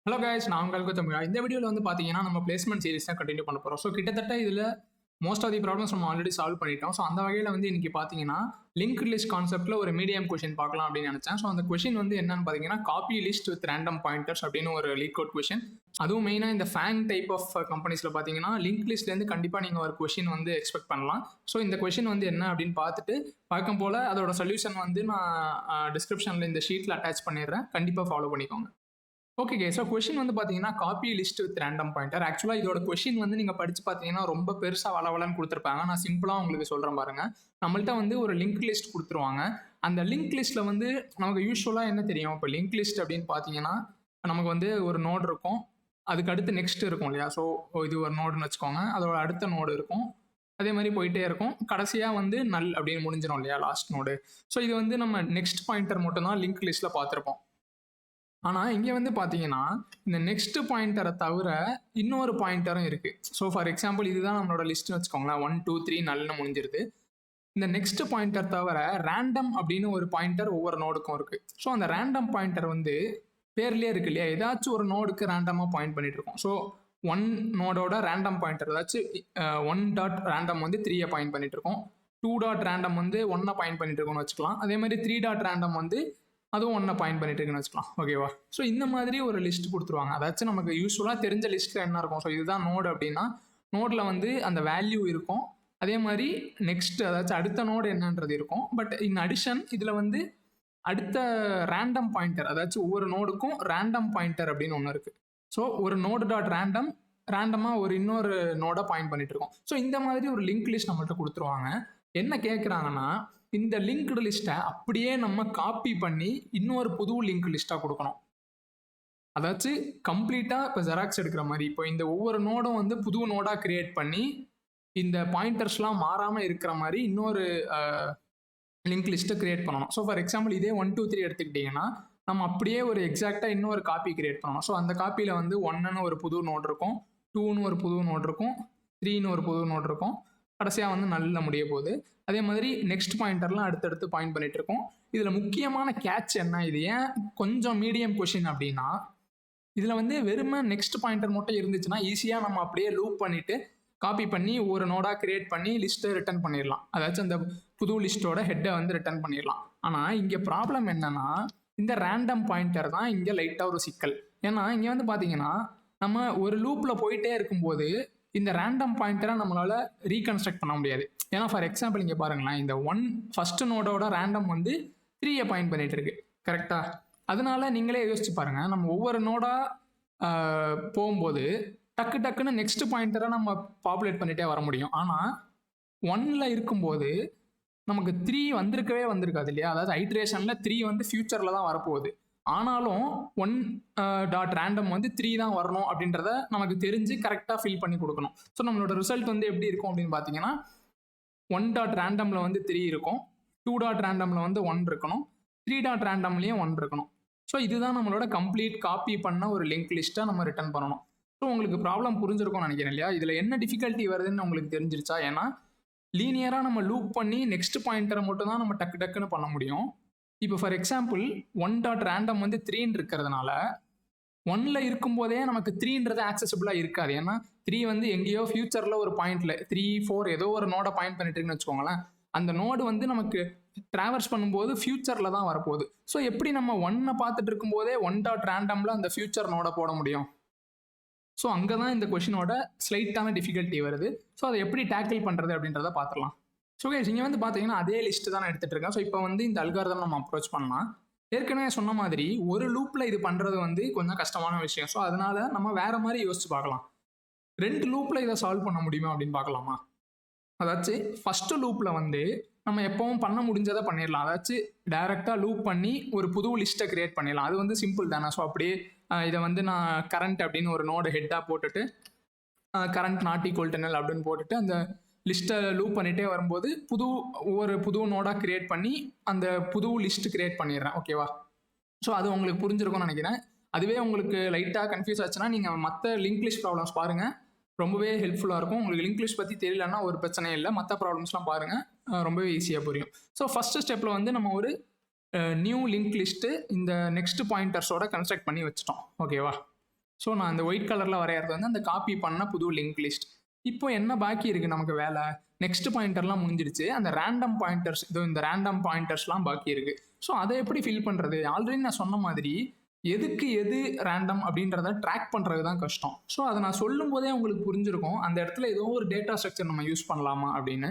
Hello guys, நான் உங்களுக்கு தமிழா. இந்த வீடியோவில் வந்து பார்த்தீங்கன்னா நம்ம பிளேஸ்மெண்ட் சீரிஸ் தான் கண்டினியூ பண்ண போகிறோம். ஸோ கிட்டத்தட்ட இதில் மோஸ்ட் ஆஃப் தி ப்ராப்ளம்ஸ் நம்ம ஆல்ரெடி சால்வ் பண்ணிட்டோம். ஸோ அந்த வகையில் வந்து இன்னைக்கு பார்த்தீங்கன்னா லிங்க் லிஸ்ட் கான்செப்ட்டில் ஒரு மீடியம் கொஷின் பார்க்கலாம் அப்படின்னு நினச்சேன். ஸோ அந்த கொஷின் வந்து என்னன்னு பார்த்தீங்கன்னா copy list with random pointers அப்படின்னு ஒரு Leetcode கொஷின். அதுவும் மெயினாக இந்த ஃபேங் டைப் ஆஃப் கம்பெனிஸில் பார்த்தீங்கன்னா லிங்க் லிஸ்ட்லேருந்து கண்டிப்பாக நீங்கள் ஒரு கொஷின் வந்து எக்ஸ்பெக்ட் பண்ணலாம். ஸோ இந்த கொஷின் வந்து என்ன அப்படின்னு பார்த்துட்டு பார்க்கும் போல் அதோட சொல்யூஷன் வந்து நான் டிஸ்கிரிப்ஷனில் இந்த ஷீட்டில் அட்டாச் பண்ணிடுறேன். கண்டிப்பாக ஃபாலோ பண்ணிக்கோங்க. ஓகே, ஸோ கொஷின் வந்து பார்த்தீங்கன்னா copy list with random pointer. ஆக்சுவலாக இதோட கொஷின் வந்து நீங்கள் படித்து பார்த்தீங்கன்னா ரொம்ப பெருசாக வளவலன்னு கொடுத்துருப்பாங்க. நான் சிம்பிளாக உங்களுக்கு சொல்கிறேன் பாருங்கள். நம்மள்ட்ட வந்து ஒரு லிங்க் லிஸ்ட் கொடுத்துருவாங்க. அந்த லிங்க் லிஸ்ட்டில் வந்து நமக்கு யூஸ்வலாக என்ன தெரியும், இப்போ லிங்க் லிஸ்ட் அப்படின்னு பார்த்தீங்கன்னா நமக்கு வந்து ஒரு நோடு இருக்கும், அதுக்கு அடுத்து நெக்ஸ்ட் இருக்கும் இல்லையா. ஸோ இது ஒரு நோடுன்னு வச்சுக்கோங்க, அதோட அடுத்த நோடு இருக்கும், அதே மாதிரி போயிட்டே இருக்கும், கடைசியாக வந்து நல் அப்படின்னு முடிஞ்சிடும் இல்லையா, லாஸ்ட் நோடு. ஸோ இது வந்து நம்ம நெக்ஸ்ட் பாயிண்டர் மட்டும் தான் லிங்க் லிஸ்ட்டில் பார்த்துருப்போம். ஆனால் இங்கே வந்து பார்த்தீங்கன்னா இந்த நெக்ஸ்ட் பாயிண்டரை தவிர இன்னொரு பாயிண்டரும் இருக்குது. ஸோ ஃபார் எக்ஸாம்பிள் இதுதான் நம்மளோட லிஸ்ட்னு வச்சுக்கோங்களேன், 1 2 3 நல்ல முடிஞ்சிருது. இந்த நெக்ஸ்ட் பாயிண்டர் தவிர ரேண்டம் அப்படின்னு ஒரு பாயிண்டர் ஒவ்வொரு நோடுக்கும் இருக்குது. ஸோ அந்த ரேண்டம் பாயிண்டர் வந்து பேர்லேயே இருக்கு இல்லையா, ஏதாச்சும் ஒரு நோடுக்கு ரேண்டமாக பாயிண்ட் பண்ணிட்டு இருக்கோம். ஸோ 1 நோடோட ரேண்டம் பாயிண்டர் ஏதாச்சும் 1 டாட் ரேண்டம் வந்து 3 பாயிண்ட் பண்ணிட்டு இருக்கோம், 2 டாட் ரேண்டம் வந்து 1 பாயிண்ட் பண்ணிட்டு இருக்கோம்னு வச்சுக்கலாம். அதே மாதிரி 3 டாட் ரேண்டம் வந்து அதுவும் 1 பாயிண்ட் பண்ணிட்டு இருக்குன்னு வச்சுக்கலாம். ஓகேவா. ஸோ இந்த மாதிரி ஒரு லிஸ்ட் கொடுத்துருவாங்க. அதாச்சும் நமக்கு யூஸ்வலாக தெரிஞ்ச லிஸ்ட்டில் என்ன இருக்கும், ஸோ இதுதான் நோடு அப்படின்னா நோடில் வந்து அந்த வேல்யூ இருக்கும். அதே மாதிரி நெக்ஸ்ட் அதாச்சும் அடுத்த நோடு என்னன்றது இருக்கும். பட் இன் அடிஷன் இதில் வந்து அடுத்த ரேண்டம் பாயிண்டர், அதாச்சும் ஒவ்வொரு நோடுக்கும் ரேண்டம் பாயிண்டர் அப்படின்னு ஒன்று இருக்குது. ஸோ ஒரு நோடு டாட் ரேண்டமாக ஒரு இன்னொரு நோடை பாயிண்ட் பண்ணிட்டு இருக்கோம். ஸோ இந்த மாதிரி ஒரு லிங்க் லிஸ்ட் நம்மள்ட்ட கொடுத்துருவாங்க. என்ன கேட்குறாங்கன்னா இந்த லிங்க்டு லிஸ்ட்டை அப்படியே நம்ம காப்பி பண்ணி இன்னொரு புது லிங்க் லிஸ்ட்டாக கொடுக்கணும். அதாச்சும் கம்ப்ளீட்டாக இப்போ ஜெராக்ஸ் எடுக்கிற மாதிரி இப்போ இந்த ஒவ்வொரு நோடும் வந்து புது நோடாக கிரியேட் பண்ணி இந்த பாயிண்டர்ஸ்லாம் மாறாமல் இருக்கிற மாதிரி இன்னொரு லிங்க் லிஸ்ட்டை கிரியேட் பண்ணணும். ஸோ ஃபார் எக்ஸாம்பிள் இதே 1 2 3 எடுத்துக்கிட்டிங்கன்னா நம்ம அப்படியே ஒரு எக்ஸாக்டாக இன்னொரு காப்பி கிரியேட் பண்ணணும். ஸோ அந்த காப்பியில் வந்து 1ன்னு ஒரு புது நோட் இருக்கும், 2ன்னு ஒரு புது நோட் இருக்கும், 3ன்னு ஒரு புது நோட் இருக்கும், கடைசியாக வந்து நல்ல முடிய போகுது. அதே மாதிரி நெக்ஸ்ட் பாயிண்டர்லாம் அடுத்தடுத்து பாயிண்ட் பண்ணிட்டு இருக்கோம். இதில் முக்கியமான கேட்ச் என்ன, இது ஏன் கொஞ்சம் மீடியம் கொஷின் அப்படின்னா இதில் வந்து வெறுமை நெக்ஸ்ட் பாயிண்டர் மட்டும் இருந்துச்சுன்னா ஈஸியாக நம்ம அப்படியே லூப் பண்ணிவிட்டு காப்பி பண்ணி ஒரு நோடாக கிரியேட் பண்ணி லிஸ்ட்டை ரிட்டர்ன் பண்ணிடலாம். அதாச்சும் அந்த புது லிஸ்ட்டோட ஹெட்டை வந்து ரிட்டர்ன் பண்ணிடலாம். ஆனால் இங்கே ப்ராப்ளம் என்னன்னா இந்த ரேண்டம் பாயிண்டர் தான் இங்கே லைட்டாக ஒரு சிக்கல். ஏன்னா இங்கே வந்து பார்த்தீங்கன்னா நம்ம ஒரு லூப்பில் போயிட்டே இருக்கும்போது இந்த ரேண்டம் பாயிண்டரை நம்மளால் ரீகன்ஸ்ட்ரக்ட் பண்ண முடியாது. ஏன்னா ஃபார் எக்ஸாம்பிள் இங்கே பாருங்களேன், இந்த ஃபர்ஸ்ட் நோடோட ரேண்டம் வந்து 3 பாயிண்ட் பண்ணிட்டு இருக்கு, கரெக்டாக. அதனால நீங்களே யோசிச்சு பாருங்கள், நம்ம ஒவ்வொரு நோடாக போகும்போது டக்குன்னு நெக்ஸ்ட் பாயிண்டரை நம்ம பாப்புலேட் பண்ணிகிட்டே வர முடியும். ஆனால் 1ல் இருக்கும்போது நமக்கு 3 வந்திருக்காது இல்லையா. அதாவது ஐட்ரேஷனில் 3 வந்து ஃபியூச்சரில் தான் வரப்போகுது. ஆனாலும் 1 டாட் ரேண்டம் வந்து 3 தான் வரணும் அப்படின்றத நமக்கு தெரிஞ்சு கரெக்டாக ஃபில் பண்ணி கொடுக்கணும். ஸோ நம்மளோட ரிசல்ட் வந்து எப்படி இருக்கும் அப்படின்னு பார்த்தீங்கன்னா 1 டாட் ரேண்டமில் வந்து 3 இருக்கும், 2 டாட் ரேண்டமில் வந்து 1 இருக்கணும், 3 டாட் ரேண்டம்லேயும் 1 இருக்கணும். ஸோ இதுதான் நம்மளோட கம்ப்ளீட் காப்பி பண்ண ஒரு லிங்க் லிஸ்ட்டை நம்ம ரிட்டர்ன் பண்ணணும். ஸோ உங்களுக்கு ப்ராப்ளம் புரிஞ்சிருக்கும்னு நினைக்கிறேன் இல்லையா. இதில் என்ன டிஃபிகல்ட்டி வருதுன்னு உங்களுக்கு தெரிஞ்சிருச்சா. ஏன்னா லீனியராக நம்ம லூப் பண்ணி நெக்ஸ்ட் பாயிண்டரை மட்டும் தான் நம்ம டக்குன்னு பண்ண முடியும். இப்போ ஃபார் எக்ஸாம்பிள் 1 டாட் ரேண்டம் வந்து 3ன்னு இருக்கிறதுனால 1ல் இருக்கும்போதே நமக்கு 3ன்றது ஆக்சசிபிளாக இருக்காது. ஏன்னா 3 வந்து எங்கேயோ ஃபியூச்சரில் ஒரு பாயிண்டில் 3 4 ஏதோ ஒரு நோடை பாயிண்ட் பண்ணிட்டு இருக்குன்னு வச்சுக்கோங்களேன். அந்த நோடு வந்து நமக்கு ட்ராவர்ஸ் பண்ணும்போது ஃபியூச்சரில் தான் வரப்போகுது. ஸோ எப்படி நம்ம 1 பார்த்துட்டு இருக்கும்போதே 1 டாட் ரேண்டமில் அந்த ஃபியூச்சர் நோடை போட முடியும். ஸோ அங்கே தான் இந்த கொஷினோட ஸ்லைட்டான டிஃபிகல்ட்டி வருது. ஸோ அதை எப்படி டேக்கிள் பண்ணுறது அப்படின்றத பார்த்துடலாம். ஸோ கைஸ், இங்கே வந்து பார்த்தீங்கன்னா அதே லிஸ்ட்டு தான் நான் எடுத்துகிட்டு இருக்கேன். ஸோ இப்போ வந்து இந்த அல்காரிதம் நம்ம அப்ரோச் பண்ணலாம். ஏற்கனவே சொன்ன மாதிரி ஒரு லூப்பில் இது பண்ணுறது வந்து கொஞ்சம் கஷ்டமான விஷயம். ஸோ அதனால நம்ம வேறு மாதிரி யோசிச்சு பார்க்கலாம். 2 லூப்பில் இதை சால்வ் பண்ண முடியுமா அப்படின்னு பார்க்கலாமா. அதாச்சும் ஃபஸ்ட்டு லூப்பில் வந்து நம்ம எப்பவும் பண்ண முடிஞ்சதை பண்ணிடலாம். அதாச்சும் டைரெக்டாக லூப் பண்ணி ஒரு புது லிஸ்ட்டை கிரியேட் பண்ணிடலாம். அது வந்து சிம்பிள் தானே. ஸோ அப்படியே இதை வந்து நான் கரண்ட் அப்படின்னு ஒரு நோடு ஹெட்டாக போட்டுட்டு கரண்ட் நாட் ஈக்குவல் டு நல் அப்படின்னு போட்டுட்டு அந்த லிஸ்ட்டை லூப் பண்ணிகிட்டே வரும்போது ஒரு புது நோடாக கிரியேட் பண்ணி அந்த புது லிஸ்ட்டு கிரியேட் பண்ணிடுறேன். ஓகேவா. ஸோ அது உங்களுக்கு புரிஞ்சிருக்கும்னு நினைக்கிறேன். அதுவே உங்களுக்கு லைட்டாக கன்ஃபியூஸ் ஆச்சுன்னா நீங்கள் மற்ற லிங்க் லிஸ்ட் ப்ராப்ளம்ஸ் பாருங்கள், ரொம்பவே ஹெல்ப்ஃபுல்லாக இருக்கும். உங்களுக்கு லிங்க் லிஸ்ட் பற்றி தெரியலன்னா ஒரு பிரச்சனையும் இல்லை, மற்ற ப்ராப்ளம்ஸ்லாம் பாருங்கள், ரொம்பவே ஈஸியாக புரியும். ஸோ ஃபஸ்ட்டு ஸ்டெப்பில் வந்து நம்ம ஒரு நியூ லிங்க் லிஸ்ட்டு இந்த நெக்ஸ்ட் பாயிண்டர்ஸோட கன்ஸ்ட்ரக்ட் பண்ணி வச்சிட்டோம். ஓகேவா. ஸோ நான் அந்த ஒயிட் கலரில் வரைகிறது வந்து அந்த காப்பி பண்ண புது லிங்க் லிஸ்ட். இப்போ என்ன பாக்கி இருக்குது நமக்கு வேலை? நெக்ஸ்ட் பாயிண்டர்லாம் முடிஞ்சிருச்சு. அந்த ரேண்டம் பாயிண்டர்ஸ், இந்த ரேண்டம் பாயிண்டர்ஸ்லாம் பாக்கி இருக்குது. ஸோ அதை எப்படி ஃபில் பண்ணுறது? ஆல்ரெடி நான் சொன்ன மாதிரி எதுக்கு எது ரேண்டம் அப்படின்றத ட்ராக் பண்ணுறது தான் கஷ்டம். ஸோ அதை நான் சொல்லும் போதே உங்களுக்கு புரிஞ்சிருக்கும் அந்த இடத்துல ஏதோ ஒரு டேட்டா ஸ்ட்ரக்சர் நம்ம யூஸ் பண்ணலாமா அப்படின்னு.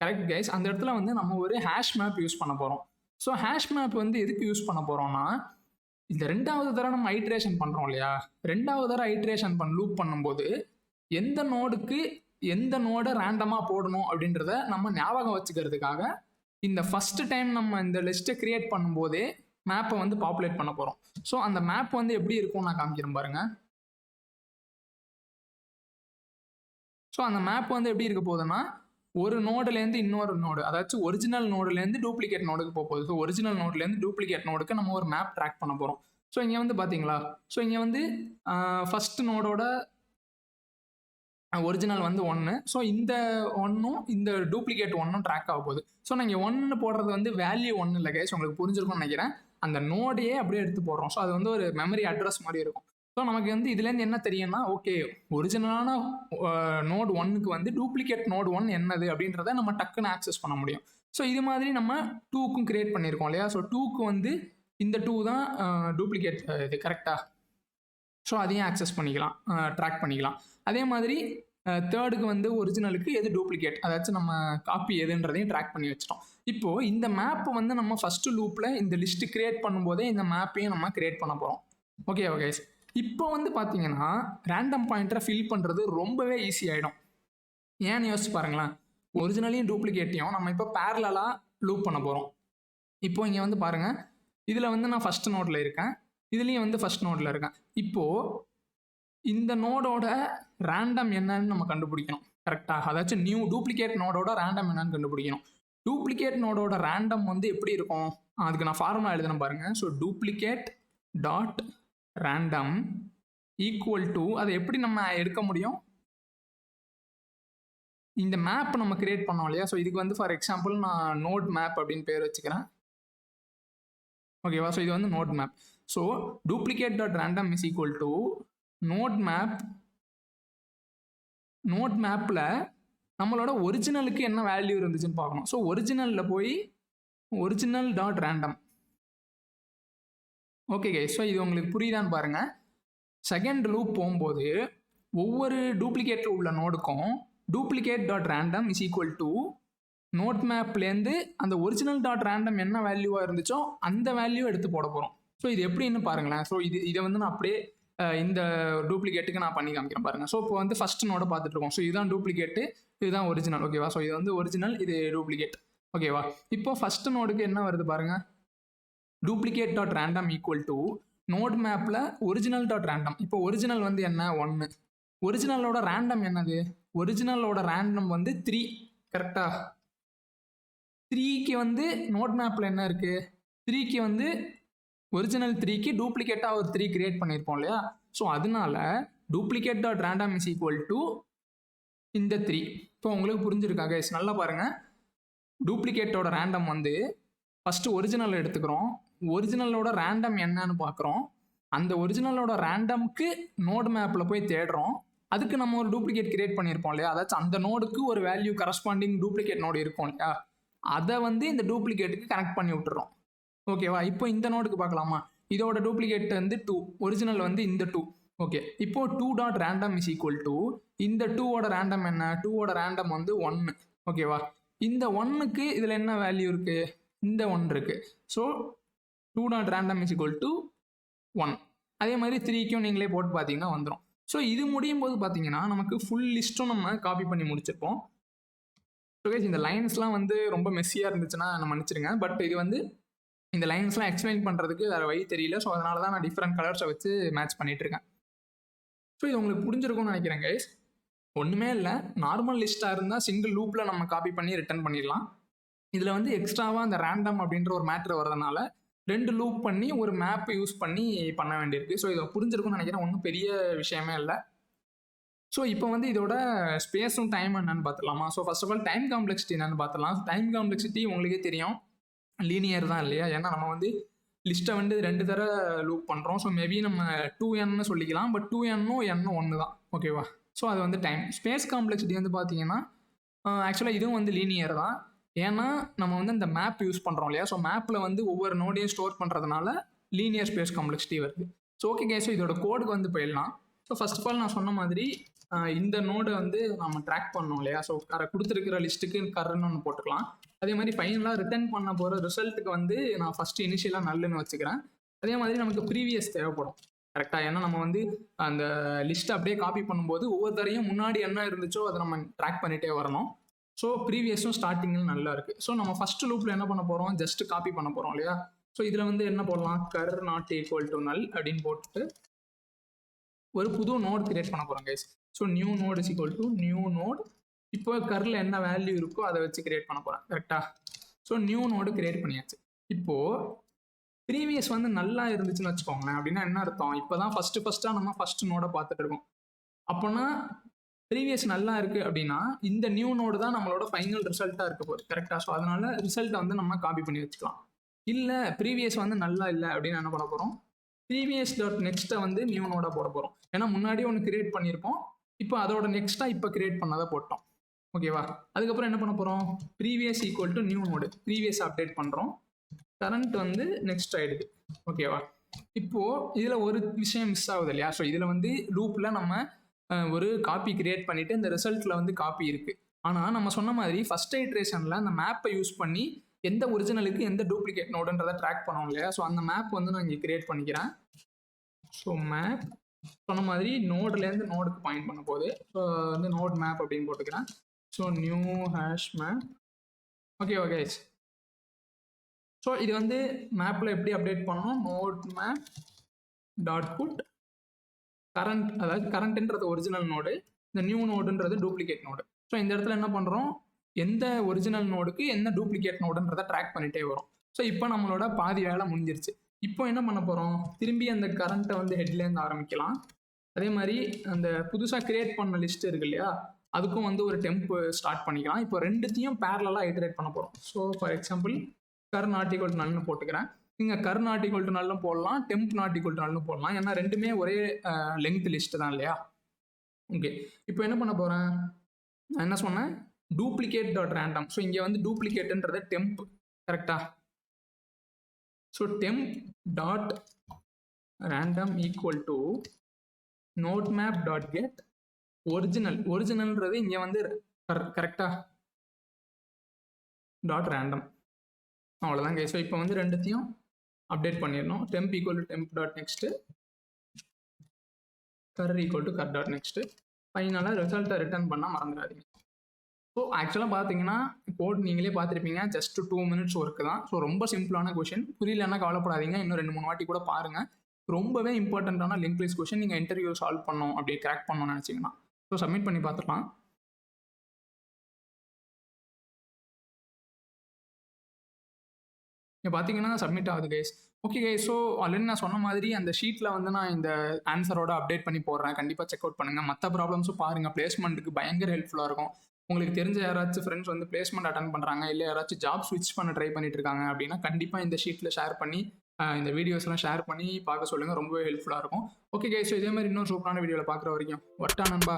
Correct guys. அந்த இடத்துல வந்து நம்ம ஒரு ஹேஷ் மேப் யூஸ் பண்ண போகிறோம். ஸோ ஹேஷ் மேப் வந்து எதுக்கு யூஸ் பண்ண போகிறோம்னா, இந்த 2வது தடவை நம்ம ஐட்ரேஷன் பண்ணுறோம் இல்லையா, 2வது தடவை ஐட்ரேஷன் லூப் பண்ணும்போது எந்த நோடுக்கு எந்த நோடை ரேண்டமாக போடணும் அப்படின்றத நம்ம ஞாபகம் வச்சுக்கிறதுக்காக இந்த ஃபர்ஸ்ட் டைம் நம்ம இந்த லிஸ்ட்டை கிரியேட் பண்ணும்போதே மேப்பை வந்து பாப்புலேட் பண்ண போகிறோம். ஸோ அந்த மேப் வந்து எப்படி இருக்கும் நான் காமிக்கிறேன் பாருங்க. ஸோ அந்த மேப் வந்து எப்படி இருக்க போகுதுன்னா, ஒரு நோடுலேருந்து இன்னொரு நோடு, அதாச்சும் ஒரிஜினல் நோடுலேருந்து டூப்ளிகேட் நோடுக்கு போக போகுது. ஸோ ஒரிஜினல் நோடுலேருந்து டூப்ளிகேட் நோடுக்கு நம்ம ஒரு மேப் ட்ராக் பண்ண போகிறோம். ஸோ இங்கே வந்து பார்த்தீங்களா, ஸோ இங்கே வந்து ஃபர்ஸ்ட் நோடோட ஒரிஜினல் வந்து 1. ஸோ இந்த 1ம் இந்த டூப்ளிகேட் 1ம் ட்ராக் ஆக போகுது. ஸோ நீங்கள் 1 போடுறது வந்து வேல்யூ 1 இல்லை கைஸ், உங்களுக்கு புரிஞ்சிருக்கும்னு நினைக்கிறேன். அந்த நோடையே அப்படியே எடுத்து போடுறோம். ஸோ அது வந்து ஒரு மெமரி அட்ரஸ் மாதிரி இருக்கும். ஸோ நமக்கு வந்து இதுலேருந்து என்ன தெரியும்னா, ஓகே ஒரிஜினலான நோட் 1க்கு வந்து டூப்ளிகேட் நோட் 1 என்னது அப்படின்றத நம்ம டக்குன்னு ஆக்சஸ் பண்ண முடியும். ஸோ இது மாதிரி நம்ம 2க்கும் கிரியேட் பண்ணியிருக்கோம் இல்லையா. ஸோ 2க்கு வந்து இந்த 2 தான் டூப்ளிகேட் இது கரெக்டாக. ஸோ அதையும் ஆக்சஸ் பண்ணிக்கலாம், ட்ராக் பண்ணிக்கலாம். அதே மாதிரி 3க்கு வந்து ஒரிஜினலுக்கு எது டூப்ளிகேட், அதாச்சும் நம்ம காப்பி எதுன்றதையும் ட்ராக் பண்ணி வச்சிட்டோம். இப்போது இந்த மேப் வந்து நம்ம ஃபர்ஸ்ட் லூப்பில் இந்த லிஸ்ட்டு கிரியேட் பண்ணும்போதே இந்த மேப்பையும் நம்ம கிரியேட் பண்ண போகிறோம். Okay okay. இப்போ வந்து பார்த்தீங்கன்னா ரேண்டம் பாயிண்டரை ஃபில் பண்ணுறது ரொம்பவே ஈஸி ஆகிடும். ஏன்னு யோசிச்சு பாருங்களேன், ஒரிஜினலையும் டூப்ளிகேட்டையும் நம்ம இப்போ பேரலாக லூப் பண்ண போகிறோம். இப்போ இங்கே வந்து பாருங்கள், இதில் வந்து நான் ஃபர்ஸ்ட் நோடில் இருக்கேன், இதுலேயும் வந்து ஃபர்ஸ்ட் நோடில் இருக்கேன். இப்போது இந்த நோடோட ரேண்டம் என்னன்னு நம்ம கண்டுபிடிக்கணும் கரெக்டாக. அதாச்சும் நியூ டூப்ளிகேட் நோடோட ரேண்டம் என்னன்னு கண்டுபிடிக்கணும். டூப்ளிகேட் நோடோட ரேண்டம் வந்து எப்படி இருக்கும், அதுக்கு நான் ஃபார்முலா எழுதுன பாருங்க. So duplicate dot random equal to, அதை எப்படி நம்ம எடுக்க முடியும், இந்த மேப் நம்ம கிரியேட் பண்ணோம் இல்லையா. ஸோ இதுக்கு வந்து ஃபார் எக்ஸாம்பிள் நான் நோட் மேப் அப்படின்னு பேர் வச்சுக்கிறேன். ஓகேவா. ஸோ இது வந்து node map. So duplicate dot random is equal to node map. Node மேப்பில் நம்மளோட ஒரிஜினலுக்கு என்ன வேல்யூ இருந்துச்சுன்னு பார்க்கணும். ஸோ ஒரிஜினலில் போய் original dot random. Okay guys. So இது உங்களுக்கு புரியுதான்னு பாருங்கள். செகண்ட் லூப் போகும்போது ஒவ்வொரு டூப்ளிகேட்டில் உள்ள நோடுக்கும் duplicate dot random is equal to node மேப்லேருந்து அந்த ஒரிஜினல் டாட் ரேண்டம் என்ன வேல்யூவாக இருந்துச்சோ அந்த வேல்யூ எடுத்து போட போகிறோம். ஸோ இது எப்படின்னு பாருங்களேன். ஸோ இதை வந்து நான் அப்படியே இந்த டூப்ளிகேட்டுக்கு நான் பண்ணி காமிக்கிறேன் பாருங்கள். ஸோ இப்போ வந்து ஃபர்ஸ்ட் நோட பார்த்துட்டு இருக்கோம். ஸோ இதுதான் டூப்ளிகேட்டு, இதுதான் ஒரிஜினல். ஓகேவா. ஸோ இது வந்து ஒரிஜினல், இது டூப்ளிகேட். ஓகேவா. இப்போ ஃபர்ஸ்ட் நோடுக்கு என்ன வருது பாருங்க, duplicate dot random equal to node மேப்பில் ஒரிஜினல் டாட் ரேண்டம். இப்போ ஒரிஜினல் வந்து என்ன 1, ஒரிஜினலோட ரேண்டம் என்னது, ஒரிஜினலோட ரேண்டம் வந்து 3 கரெக்டா. 3க்கு வந்து நோட் மேப்பில் என்ன இருக்குது, 3க்கு வந்து ஒரிஜினல் 3க்கு டூப்ளிகேட்டாக ஒரு 3 கிரியேட் பண்ணியிருப்போம் இல்லையா. ஸோ அதனால duplicate dot random is equal to இந்த 3. இப்போ உங்களுக்கு புரிஞ்சிருக்கா கைஸ், நல்லா பாருங்கள். டூப்ளிகேட்டோட ரேண்டம் வந்து ஃபஸ்ட்டு ஒரிஜினல் எடுத்துக்கிறோம், ஒரிஜினலோட ரேண்டம் என்னன்னு பார்க்குறோம், அந்த ஒரிஜினலோட ரேண்டம்க்கு நோட் மேப்பில் போய் தேடுறோம். அதுக்கு நம்ம ஒரு டூப்ளிகேட் கிரியேட் பண்ணியிருப்போம் இல்லையா, அதாச்சும் அந்த நோடுக்கு ஒரு வேல்யூ கரஸ்பாண்டிங் டூப்ளிகேட் நோடு இருக்கும் இல்லையா, அதை வந்து இந்த டூப்ளிகேட்டுக்கு கனெக்ட் பண்ணி விட்டுறோம். ஓகேவா. இப்போ இந்த நோடுக்கு பார்க்கலாமா, இதோட டூப்ளிகேட் வந்து 2, ஒரிஜினல் வந்து இந்த 2. ஓகே. இப்போ 2 dot random is equal to இந்த 2ஓட ரேண்டம் என்ன, 2ஓட ரேண்டம் வந்து 1. ஓகேவா. இந்த 1க்கு இதில் என்ன வேல்யூ இருக்குது, இந்த 1 இருக்குது. So 2 dot random is equal to 1. அதே மாதிரி 3க்கும் நீங்களே போட்டு பார்த்தீங்கன்னா வந்துடும். ஸோ இது முடியும் போது பார்த்தீங்கன்னா நமக்கு ஃபுல் லிஸ்ட்டும் நம்ம காப்பி பண்ணி முடிச்சிருப்போம். ஸோ கைஸ் இந்த லைன்ஸ்லாம் வந்து ரொம்ப மெஸ்ஸியாக இருந்துச்சுன்னா நம்ம மன்னிச்சிருங்க. பட் இது வந்து இந்த லைன்ஸ்லாம் எக்ஸ்பிளைன் பண்ணுறதுக்கு வேறு வழி தெரியல. ஸோ அதனால தான் நான் டிஃப்ரெண்ட் கலர்ஸை வச்சு மேட்ச் பண்ணிகிட்டு இருக்கேன். ஸோ இது உங்களுக்கு புரிஞ்சிருக்கும்னு நினைக்கிறேன் கைஸ். ஒன்றுமே இல்லை, நார்மல் லிஸ்ட்டாக இருந்தால் சிங்கிள் லூப்பில் நம்ம காப்பி பண்ணி ரிட்டர்ன் பண்ணிடலாம். இதில் வந்து எக்ஸ்ட்ராவாக அந்த ரேண்டம் அப்படின்ற ஒரு மேட்ரு வரதுனால 2 லூப் பண்ணி ஒரு மேப் யூஸ் பண்ணி பண்ண வேண்டியிருக்கு. ஸோ இதை புரிஞ்சிருக்கும்னு நினைக்கிறேன், ஒன்றும் பெரிய விஷயமே இல்லை. ஸோ இப்போ வந்து இதோட ஸ்பேஸும் டைம் என்னன்னு பார்த்துலாமா. So first of all time complexity என்னன்னு பார்த்துலாம். டைம் காம்ப்ளெக்சிட்டி உங்களுக்கே தெரியும், லீனியர் தான் இல்லையா. ஏன்னா நம்ம வந்து லிஸ்ட்டை வந்து 2 தடவை லூப் பண்ணுறோம். ஸோ மேபி நம்ம 2n சொல்லிக்கலாம். பட் 2n-ம் n ஒன்று தான். ஓகேவா? ஸோ அது வந்து டைம். ஸ்பேஸ் காம்ப்ளெக்சிட்டி வந்து பார்த்தீங்கன்னா ஆக்சுவலாக இதுவும் வந்து லீனியர் தான். ஏன்னா நம்ம வந்து இந்த மேப் யூஸ் பண்ணுறோம் இல்லையா? ஸோ மேப்பில் வந்து ஒவ்வொரு நோடையும் ஸ்டோர் பண்ணுறதுனால லீனியர் ஸ்பேஸ் காம்ப்ளெக்சிட்டி வருது. ஸோ ஓகே கைஸ், ஸோ இதோட கோடுக்கு வந்து போயிடலாம். ஸோ ஃபர்ஸ்ட் ஆஃப் ஆல் நான் சொன்ன மாதிரி இந்த நோடை வந்து நம்ம ட்ராக் பண்ணோம் இல்லையா? ஸோ கொடுத்துருக்கிற லிஸ்ட்டுக்கு கர்ன்னு ஒன்று போட்டுக்கலாம். அதே மாதிரி ஃபைனலாக ரிட்டர்ன் பண்ண போகிற ரிசல்ட்டுக்கு வந்து நான் ஃபஸ்ட்டு இனிஷியலாக நல்லுன்னு வச்சுக்கிறேன். அதே மாதிரி நமக்கு ப்ரீவியஸ் தேவைப்படும் கரெக்டாக. ஏன்னா நம்ம வந்து அந்த லிஸ்ட்டை அப்படியே காப்பி பண்ணும்போது ஒவ்வொரு தரையும் முன்னாடி என்ன இருந்துச்சோ அதை நம்ம ட்ராக் பண்ணிகிட்டே வரணும். ஸோ ப்ரீவியஸும் ஸ்டார்டிங்கில் நல்லா இருக்குது. ஸோ நம்ம ஃபஸ்ட்டு லூப்பில் என்ன பண்ண போகிறோம், ஜஸ்ட் காப்பி பண்ண போகிறோம் இல்லையா? ஸோ இதில் வந்து என்ன போடலாம், கர் நாட் ஈக்குவல் டு நல் அப்படின்னு போட்டுட்டு ஒரு புது நோட் கிரியேட் பண்ண போகிறோம் guys. So new node is equal to new node. இப்போ கரில் என்ன வேல்யூ இருக்கோ அதை வச்சு கிரியேட் பண்ண போகிறேன் கரெக்டாக. ஸோ நியூ நோடு கிரியேட் பண்ணியாச்சு. இப்போது ப்ரீவியஸ் வந்து நல்லா இருந்துச்சுன்னு வச்சுக்கோங்களேன். அப்படின்னா என்ன அர்த்தம், இப்போ தான் ஃபஸ்ட்டாக நம்ம ஃபஸ்ட்டு நோடை பார்த்துட்டு இருக்கோம். அப்போனா ப்ரீவியஸ் நல்லா இருக்குது அப்படின்னா இந்த நியூ நோடு தான் நம்மளோட ஃபைனல் ரிசல்ட்டாக இருக்க போகுது கரெக்டாக. ஸோ அதனால ரிசல்ட்டை வந்து நம்ம காப்பி பண்ணி வச்சுக்கலாம். இல்லை ப்ரீவியஸ் வந்து நல்லா இல்லை அப்படின்னு என்ன பண்ண போகிறோம், ப்ரீவியஸ் டாட் நெக்ஸ்ட்டை வந்து நியூ நோடாக போட போகிறோம். ஏன்னா முன்னாடி ஒன்று கிரியேட் பண்ணியிருப்போம், இப்போ அதோட நெக்ஸ்ட்டாக இப்போ கிரியேட் பண்ணதை போட்டோம். ஓகேவா? அதுக்கப்புறம் என்ன பண்ண போகிறோம், previous equal to new node, previous update பண்ணுறோம், கரண்ட் வந்து நெக்ஸ்ட் ஆகிடுது. ஓகேவா? இப்போது இதில் ஒரு விஷயம் மிஸ் ஆகுது இல்லையா? ஸோ இதில் வந்து லூப்பில் நம்ம ஒரு காப்பி கிரியேட் பண்ணிவிட்டு இந்த ரிசல்ட்டில் வந்து காப்பி இருக்குது. ஆனால் நம்ம சொன்ன மாதிரி ஃபஸ்ட் ஐட்ரேஷனில் அந்த மேப்பை யூஸ் பண்ணி எந்த ஒரிஜினலுக்கு எந்த டூப்ளிகேட் நோடுன்றதை ட்ராக் பண்ணோம் இல்லையா? ஸோ அந்த மேப் வந்து நான் இங்கே கிரியேட் பண்ணிக்கிறேன். ஸோ மேப் சொன்ன மாதிரி நோடுலேருந்து நோடுக்கு பாயிண்ட் பண்ண போகுது. ஸோ வந்து நோட் மேப் அப்படின்னு போட்டுக்கிறேன். So new hash map. ஓகேவா கைஸ்? ஸோ இது வந்து மேப்பில் எப்படி அப்டேட் பண்ணணும், node map dot put current, அதாவது கரண்ட்ன்றது ஒரிஜினல் நோடு, இந்த நியூ நோடுன்றது டூப்ளிகேட் நோடு. ஸோ இந்த இடத்துல என்ன பண்ணுறோம், எந்த ஒரிஜினல் நோடுக்கு என்ன டூப்ளிகேட் நோடுன்றதை ட்ராக் பண்ணிகிட்டே வரும். ஸோ இப்போ நம்மளோட பாதி வேலை முடிஞ்சிருச்சு. இப்போ என்ன பண்ண போகிறோம், திரும்பி அந்த கரண்ட்டை வந்து ஹெட்லேருந்து ஆரம்பிக்கலாம். அதே மாதிரி அந்த புதுசாக கிரியேட் பண்ண லிஸ்ட் இருக்கு இல்லையா, அதுக்கும் வந்து ஒரு டெம்ப் ஸ்டார்ட் பண்ணிக்கலாம். இப்போ ரெண்டுத்தையும் பேரலாக ஐட்ரேட் பண்ண போகிறோம். So for example curr not equal to நல்னு போட்டுக்கிறேன். நீங்கள் கர் நாட் ஈக்குவல் டு நல்லும் போடலாம், டெம்ப் நாட் ஈக்குவல் டு நல்லும் போடலாம். ஏன்னா ரெண்டுமே ஒரே லெங்த் லிஸ்ட் தான் இல்லையா? ஓகே, இப்போ என்ன பண்ண போகிறேன், நான் என்ன சொன்னேன், டூப்ளிகேட் டாட் ரேண்டம். ஸோ இங்கே வந்து டூப்ளிகேட்டுன்றது டெம்ப் கரெக்டா. So temp dot random equal to node map dot get ஒரிஜினல்ன்றது இங்கே வந்து கரெக்டா டாட் ரேண்டம். அவ்வளோதான் கைஸ். ஸோ இப்போ வந்து ரெண்டுத்தையும் அப்டேட் பண்ணிடணும். Temp equal to temp dot next, curr equal to curr dot next. ஃபைனலாக ரிசல்ட்டை ரிட்டர்ன் பண்ணால் மறந்துடாதீங்க. ஸோ ஆக்சுவலாக பார்த்தீங்கன்னா கோட் நீங்களே பார்த்துருப்பீங்க, ஜஸ்ட் 2 minutes ஒர்க்கு தான். ஸோ ரொம்ப சிம்பிளான கொஷின், புரியலன்னா கவலைப்படாதீங்க, இன்னும் 2-3 வாட்டி கூட பாருங்கள். ரொம்பவே இம்பார்ட்டண்ட்டான லிங்க் லிஸ்ட் கொஷின். நீங்கள் இன்டர்வியூ சால்வ் பண்ணணும் அப்படி கிராக் பண்ணணும்னு நினச்சிங்கன்னா ஸோ சப்மிட் பண்ணி பார்த்துக்கலாம். இப்போ பார்த்தீங்கன்னா சப்மிட் ஆகுது guys. Okay guys, so already நான் சொன்ன மாதிரி அந்த ஷீட்டில் வந்து நான் இந்த ஆன்சரோட அப்டேட் பண்ணி போடுறேன். கண்டிப்பாக செக் அவுட் பண்ணுங்கள். மற்ற ப்ராப்ளம்ஸும் பாருங்கள், பிளேஸ்மெண்ட்டுக்கு பயங்கர ஹெல்ப்ஃபுல்லாக இருக்கும். உங்களுக்கு தெரிஞ்ச யாராச்சும் ஃப்ரெண்ட்ஸ் வந்து பிளேஸ்மெண்ட் அட்டன் பண்ணுறாங்க, இல்லை யாராச்சும் ஜாப் ஸ்விட்ச் பண்ண ட்ரை பண்ணிட்டு இருக்காங்க அப்படின்னா கண்டிப்பாக இந்த ஷீட்டில் ஷேர் பண்ணி இந்த வீடியோஸ்லாம் ஷேர் பண்ணி பார்க்க சொல்லுங்கள். ரொம்பவே ஹெல்ப்ஃபுல்லாக இருக்கும். ஓகே கைஸ், ஸோ இதே மாதிரி இன்னொரு சூப்பரான வீடியோவில் பார்க்குற வரைக்கும் வட்டா நண்பா.